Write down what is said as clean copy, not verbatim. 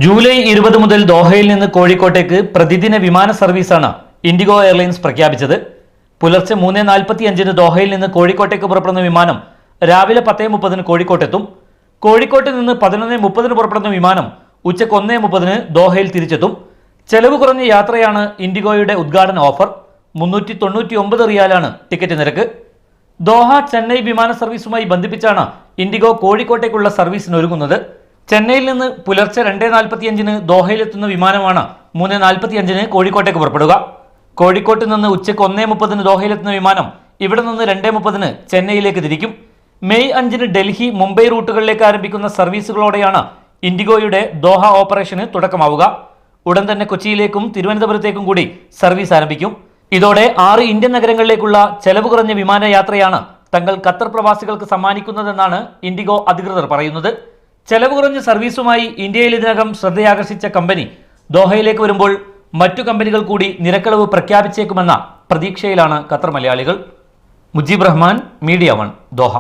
July 20 മുതൽ ദോഹയിൽ നിന്ന് കോഴിക്കോട്ടേക്ക് പ്രതിദിന വിമാന സർവീസാണ് ഇൻഡിഗോ എയർലൈൻസ് പ്രഖ്യാപിച്ചത്. പുലർച്ചെ 3:45 ദോഹയിൽ നിന്ന് കോഴിക്കോട്ടേക്ക് പുറപ്പെടുന്ന വിമാനം രാവിലെ 10:30 കോഴിക്കോട്ടെത്തും. കോഴിക്കോട്ട് നിന്ന് 11:30 പുറപ്പെടുന്ന വിമാനം ഉച്ചയ്ക്ക് 1:30 ദോഹയിൽ തിരിച്ചെത്തും. ചെലവ് കുറഞ്ഞ യാത്രയാണ് ഇൻഡിഗോയുടെ ഉദ്ഘാടന ഓഫർ. 399 റിയാലാണ് ടിക്കറ്റ് നിരക്ക്. ദോഹ ചെന്നൈ വിമാന സർവീസുമായി ബന്ധിപ്പിച്ചാണ് ഇൻഡിഗോ കോഴിക്കോട്ടേക്കുള്ള സർവീസിന് ഒരുങ്ങുന്നത്. ചെന്നൈയിൽ നിന്ന് പുലർച്ചെ 2:45 ദോഹയിലെത്തുന്ന വിമാനമാണ് 3:45 കോഴിക്കോട്ടേക്ക് പുറപ്പെടുക. കോഴിക്കോട്ട് നിന്ന് ഉച്ചയ്ക്ക് 1:30 ദോഹയിലെത്തുന്ന വിമാനം ഇവിടെ നിന്ന് 2:30 ചെന്നൈയിലേക്ക് തിരിക്കും. മെയ് 5 ഡൽഹി, മുംബൈ റൂട്ടുകളിലേക്ക് ആരംഭിക്കുന്ന സർവീസുകളോടെയാണ് ഇൻഡിഗോയുടെ ദോഹ ഓപ്പറേഷന് തുടക്കമാവുക. ഉടൻ തന്നെ കൊച്ചിയിലേക്കും തിരുവനന്തപുരത്തേക്കും കൂടി സർവീസ് ആരംഭിക്കും. ഇതോടെ 6 ഇന്ത്യൻ നഗരങ്ങളിലേക്കുള്ള ചെലവ് കുറഞ്ഞ വിമാനയാത്രയാണ് തങ്ങൾ ഖത്തർ പ്രവാസികൾക്ക് സമ്മാനിക്കുന്നതെന്നാണ് ഇൻഡിഗോ അധികൃതർ പറയുന്നത്. ചെലവ് കുറഞ്ഞ സർവീസുമായി ഇന്ത്യയിൽ ഇതിനകം ശ്രദ്ധയാകർഷിച്ച കമ്പനി ദോഹയിലേക്ക് വരുമ്പോൾ മറ്റു കമ്പനികൾ കൂടി നിരക്കിളവ് പ്രഖ്യാപിച്ചേക്കുമെന്ന പ്രതീക്ഷയിലാണ് ഖത്തർ മലയാളികൾ. Mujeeb Rahman, media 1, Doha.